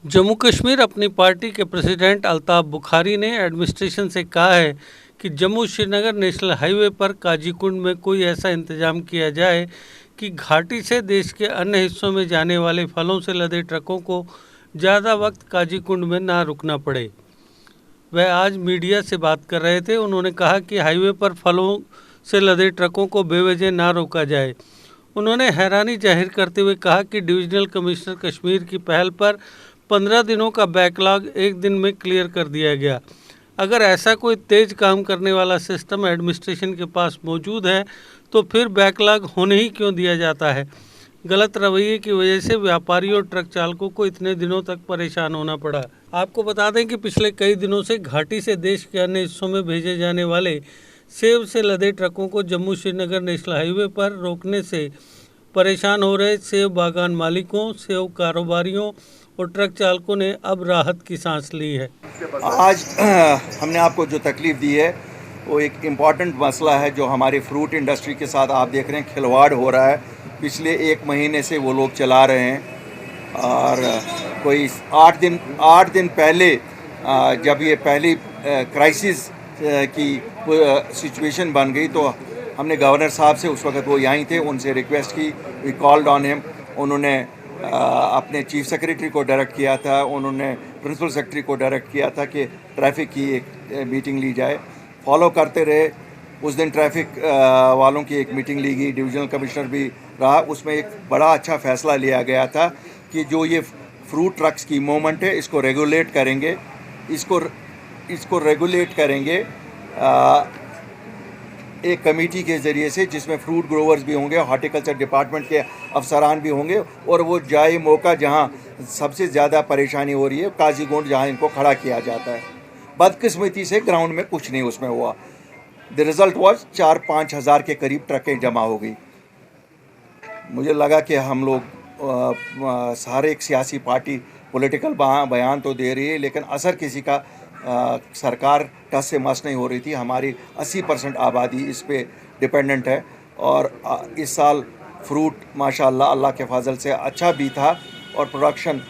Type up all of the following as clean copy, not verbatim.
जम्मू कश्मीर अपनी पार्टी के प्रेसिडेंट अल्ताफ बुखारी ने एडमिनिस्ट्रेशन से कहा है कि जम्मू श्रीनगर नेशनल हाईवे पर काजीकुंड में कोई ऐसा इंतजाम किया जाए कि घाटी से देश के अन्य हिस्सों में जाने वाले फलों से लदे ट्रकों को ज़्यादा वक्त काजीकुंड में ना रुकना पड़े। वह आज मीडिया से बात कर रहे थे। उन्होंने कहा कि हाईवे पर फलों से लदे ट्रकों को बेवजह ना रोका जाए। उन्होंने हैरानी जाहिर करते हुए कहा कि डिविजनल कमिश्नर कश्मीर की पहल पर 15 दिनों का बैकलॉग एक दिन में क्लियर कर दिया गया। अगर ऐसा कोई तेज काम करने वाला सिस्टम एडमिनिस्ट्रेशन के पास मौजूद है तो फिर बैकलॉग होने ही क्यों दिया जाता है। गलत रवैये की वजह से व्यापारियों और ट्रक चालकों को इतने दिनों तक परेशान होना पड़ा। आपको बता दें कि पिछले कई दिनों से घाटी से देश के अन्य हिस्सों में भेजे जाने वाले सेब से लदे ट्रकों को जम्मू श्रीनगर नेशनल हाईवे पर रोकने से परेशान हो रहे सेब बागान मालिकों, सेब कारोबारियों और ट्रक चालकों ने अब राहत की सांस ली है। आज हमने आपको जो तकलीफ़ दी है वो एक इम्पॉर्टेंट मसला है जो हमारी फ्रूट इंडस्ट्री के साथ आप देख रहे हैं खिलवाड़ हो रहा है। पिछले 1 महीने से वो लोग चला रहे हैं और कोई 8 दिन पहले जब ये पहली क्राइसिस की सिचुएशन बन गई तो हमने गवर्नर साहब से, उस वक्त वो यहीं थे, उनसे रिक्वेस्ट की। We called on him. उन्होंने अपने चीफ सेक्रेटरी को डायरेक्ट किया था, उन्होंने प्रिंसिपल सेक्रेटरी को डायरेक्ट किया था कि ट्रैफिक की एक मीटिंग ली जाए। फॉलो करते रहे। उस दिन ट्रैफिक वालों की एक मीटिंग ली गई, डिविजनल कमिश्नर भी रहा। उसमें एक बड़ा अच्छा फ़ैसला लिया गया था कि जो ये फ्रूट ट्रक्स की मूवमेंट है इसको रेगुलेट करेंगे, इसको रेगुलेट करेंगे एक कमेटी के ज़रिए से, जिसमें फ्रूट ग्रोवर्स भी होंगे, हॉर्टिकल्चर डिपार्टमेंट के अफसरान भी होंगे और वो जाए मौका जहाँ सबसे ज़्यादा परेशानी हो रही है काजीगुंड, जहाँ इनको खड़ा किया जाता है। बदकिस्मती से ग्राउंड में कुछ नहीं उसमें हुआ। द रिज़ल्ट वाज 4-5 हज़ार के करीब ट्रकें जमा हो गई। मुझे लगा कि हम लोग सारे एक सियासी पार्टी पॉलिटिकल बयान तो दे रही है लेकिन असर किसी का सरकार टस से मस नहीं हो रही थी। हमारी 80% आबादी इस पे डिपेंडेंट है और इस साल फ्रूट माशाल्लाह अल्लाह के फजल से अच्छा भी था और प्रोडक्शन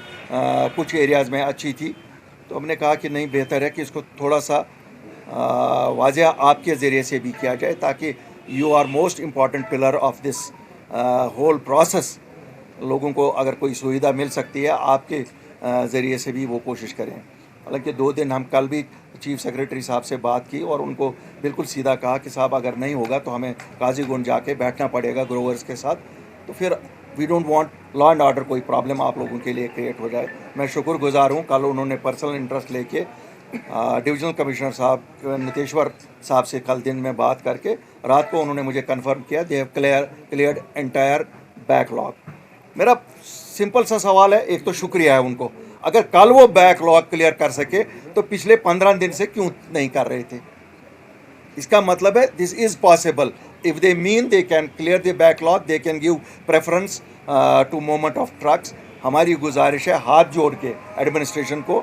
कुछ एरियाज़ में अच्छी थी। तो हमने कहा कि नहीं, बेहतर है कि इसको थोड़ा सा वाज़ेह आपके ज़रिए से भी किया जाए ताकि you are most important pillar of this whole process. लोगों को अगर कोई सुविधा मिल सकती है आपके ज़रिए से भी वो कोशिश करें। हालांकि 2 दिन हम कल भी चीफ सेक्रेटरी साहब से बात की और उनको बिल्कुल सीधा कहा कि साहब अगर नहीं होगा तो हमें काजीगुंड जाके बैठना पड़ेगा ग्रोवर्स के साथ। तो फिर we don't want law and order कोई प्रॉब्लम आप लोगों के लिए क्रिएट हो जाए। मैं शुक्रगुजार हूँ, कल उन्होंने पर्सनल इंटरेस्ट लेके डिविजनल कमिश्नर साहब नितेश्वर साहब से कल दिन में बात करके रात को उन्होंने मुझे कंफर्म किया they have cleared entire backlog. मेरा सिंपल सा सवाल है, एक तो शुक्रिया है उनको, अगर कल वो बैकलॉग क्लियर कर सके तो पिछले 15 दिन से क्यों नहीं कर रहे थे। इसका मतलब है this is possible. If they mean they can clear the backlog, they can give preference to movement of trucks. हमारी गुजारिश है हाथ जोड़ के एडमिनिस्ट्रेशन को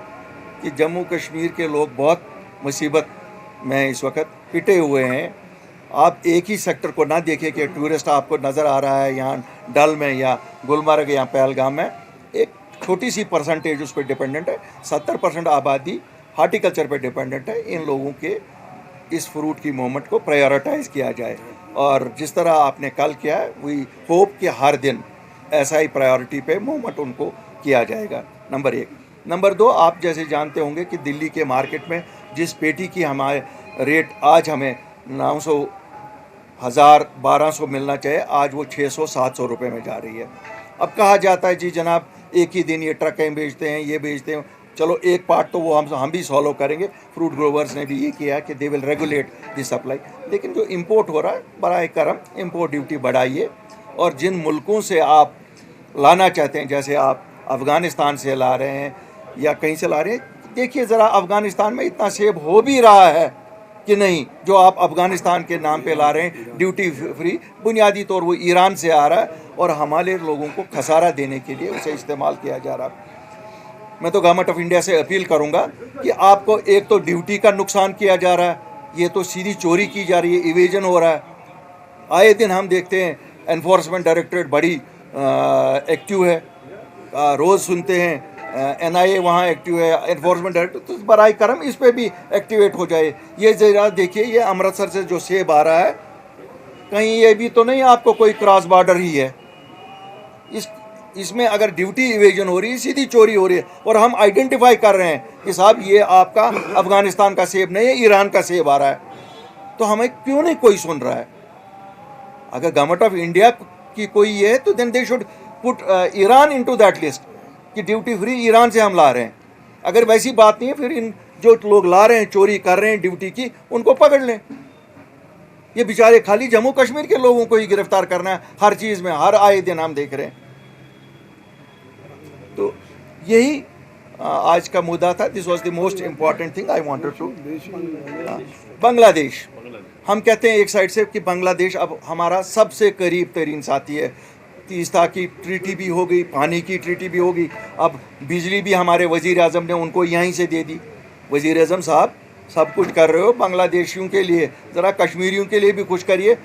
कि जम्मू कश्मीर के लोग बहुत मुसीबत में इस वक्त पिटे हुए हैं। आप एक ही सेक्टर को ना देखें कि टूरिस्ट आपको नज़र आ रहा है यहाँ डल में या गुलमर्ग या पहलगाम में। एक छोटी सी परसेंटेज उस पर डिपेंडेंट है। 70% आबादी हार्टिकल्चर पर डिपेंडेंट है। इन लोगों के इस फ्रूट की मूवमेंट को प्रायोरिटाइज़ किया जाए और जिस तरह आपने कल किया है वी होप कि हर दिन ऐसा ही प्रायोरिटी पे मूवमेंट उनको किया जाएगा। नंबर 1। नंबर 2, आप जैसे जानते होंगे कि दिल्ली के मार्केट में जिस पेटी की हमारे रेट आज हमें 900, 1000, 1200 मिलना चाहिए, आज वो 600-700 रुपये में जा रही है। अब कहा जाता है जी जनाब एक ही दिन ये ट्रकें बेचते हैं, ये बेचते हैं। चलो एक पार्ट तो वो हम भी सॉल्व करेंगे। फ्रूट ग्रोवर्स ने भी ये किया कि they will regulate the supply. लेकिन जो इंपोर्ट हो रहा है, बराए करम इंपोर्ट ड्यूटी बढ़ाइए और जिन मुल्कों से आप लाना चाहते हैं, जैसे आप अफ़गानिस्तान से ला रहे हैं या कहीं से ला रहे हैं, देखिए ज़रा अफ़गानिस्तान में इतना सेब हो भी रहा है कि नहीं जो आप अफ़गानिस्तान के नाम पे ला रहे हैं ड्यूटी फ्री। बुनियादी तौर वो ईरान से आ रहा है और हमारे लोगों को खसारा देने के लिए उसे इस्तेमाल किया जा रहा है। मैं तो गवर्नमेंट ऑफ इंडिया से अपील करूंगा कि आपको एक तो ड्यूटी का नुकसान किया जा रहा है, ये तो सीधी चोरी की जा रही है, इवेजन हो रहा है। आए दिन हम देखते हैं एनफोर्समेंट डायरेक्टरेट बड़ी एक्टिव है। रोज़ सुनते हैं NIA वहाँ एक्टिव है, एनफोर्समेंट डायरेक्टर, तो बराए करम इस पे भी एक्टिवेट हो जाए। ये ज़रा देखिए, ये अमृतसर से जो सेब आ रहा है, कहीं ये भी तो नहीं आपको कोई क्रॉस बॉर्डर ही है। इसमें अगर ड्यूटी इवेजन हो रही है, सीधी चोरी हो रही है, और हम आइडेंटिफाई कर रहे हैं कि साहब ये आपका अफगानिस्तान का सेब नहीं है, ईरान का सेब आ रहा है, तो हमें क्यों नहीं कोई सुन रहा है? अगर गवर्नमेंट ऑफ इंडिया की कोई ये है तो then they should put Iran into that list कि ड्यूटी फ्री ईरान से हम ला रहे हैं। अगर वैसी बात नहीं है, फिर इन जो लोग ला रहे हैं, चोरी कर रहे हैं ड्यूटी की, उनको पकड़ लें। ये बेचारे खाली जम्मू कश्मीर के लोगों को ही गिरफ्तार करना है हर चीज़ में, हर आए दिन हम देख रहे हैं। तो यही आज का मुद्दा था। This was the most important thing I wanted to. Bangladesh, हम कहते हैं एक साइड से कि बांग्लादेश अब हमारा सबसे करीब तरीन साथी है। तीस्ता की ट्रीटी भी हो गई, पानी की ट्रीटी भी होगी, अब बिजली भी हमारे वज़ीर आज़म ने उनको यहीं से दे दी। वज़ीर आज़म साहब, सब कुछ कर रहे हो बांग्लादेशियों के लिए, ज़रा कश्मीरियों के लिए भी कुछ करिए।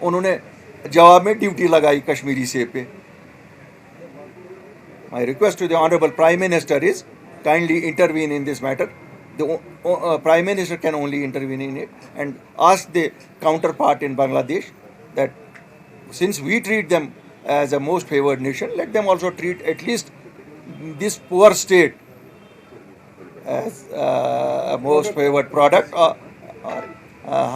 उन्होंने जवाब में ड्यूटी लगाई कश्मीरी सेब पे। My request to the Honorable Prime Minister is kindly intervene in this matter. The Prime Minister can only intervene in it and ask the counterpart in Bangladesh that since we treat them as a most favored nation, let them also treat at least this poor state as a most favored product.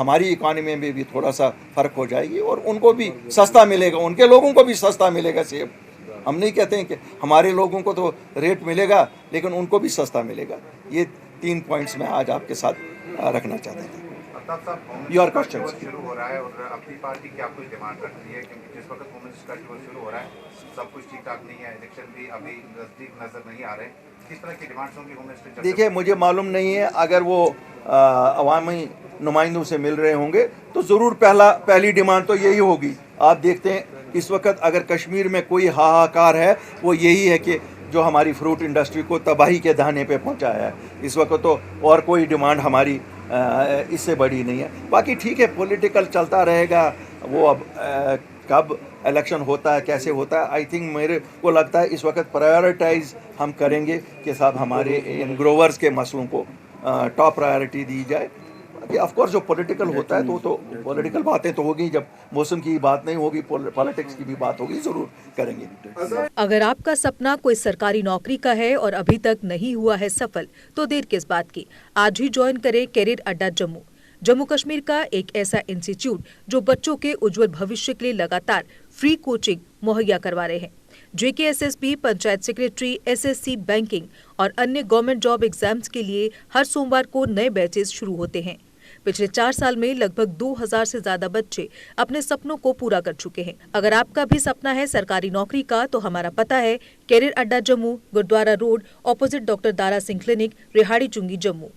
हमारी economy में भी थोड़ा सा फ़र्क हो जाएगी और उनको भी सस्ता मिलेगा, उनके लोगों को भी सस्ता मिलेगा सेब। हम नहीं कहते हैं कि हमारे लोगों को तो रेट मिलेगा, लेकिन उनको भी सस्ता मिलेगा। ये 3 पॉइंट्स मैं आज आपके साथ रखना चाहता था। योर क्वेश्चन शुरू हो रहा है और अपनी पार्टी क्या कोई डिमांड रखती है? क्योंकि जिस वक्त होम मिनिस्टर का शुरू हो रहा है, सब कुछ ठीक ठाक नहीं है, इलेक्शन भी अभी नजदीक नजर नहीं आ रहे, किस तरह की डिमांड्स होंगी होम मिनिस्टर? देखिए, मुझे मालूम नहीं है, अगर वो अवामी नुमाइंदों से मिल रहे होंगे तो ज़रूर पहली डिमांड तो यही होगी। आप देखते हैं इस वक्त अगर कश्मीर में कोई हाहाकार है, वो यही है कि जो हमारी फ्रूट इंडस्ट्री को तबाही के दाने पे पहुंचाया है। इस वक्त तो और कोई डिमांड हमारी इससे बड़ी नहीं है। बाकी ठीक है, पॉलिटिकल चलता रहेगा। वो अब कब इलेक्शन होता है, कैसे होता है, आई थिंक मेरे को लगता है इस वक्त प्रायोरिटाइज हम करेंगे कि साहब हमारे इन ग्रोवर्स के मसलों को टॉप प्रायोरिटी दी जाए। ऑफ कोर्स जो पॉलिटिकल होता है तो पॉलिटिकल बातें तो होगी, जब मौसम की बात नहीं होगी, पॉलिटिक्स की भी बात होगी, जरूर करेंगे। अगर आपका सपना कोई सरकारी नौकरी का है और अभी तक नहीं हुआ है सफल, तो देर किस बात की। आज ही ज्वाइन करें कैरियर अड्डा जम्मू, जम्मू कश्मीर का एक ऐसा इंस्टीट्यूट जो बच्चों के उज्जवल भविष्य के लिए लगातार फ्री कोचिंग मुहैया करवा रहे हैं। JKSSB, panchayat secretary, SSC, banking और अन्य गवर्नमेंट जॉब एग्जाम्स के लिए हर सोमवार को नए बैचेस शुरू होते हैं। पिछले 4 साल में लगभग 2000 से ज्यादा बच्चे अपने सपनों को पूरा कर चुके हैं। अगर आपका भी सपना है सरकारी नौकरी का, तो हमारा पता है career Adda Jammu, Gurudwara road, opposite doctor Dara Singh clinic, Rehari Chungi, Jammu.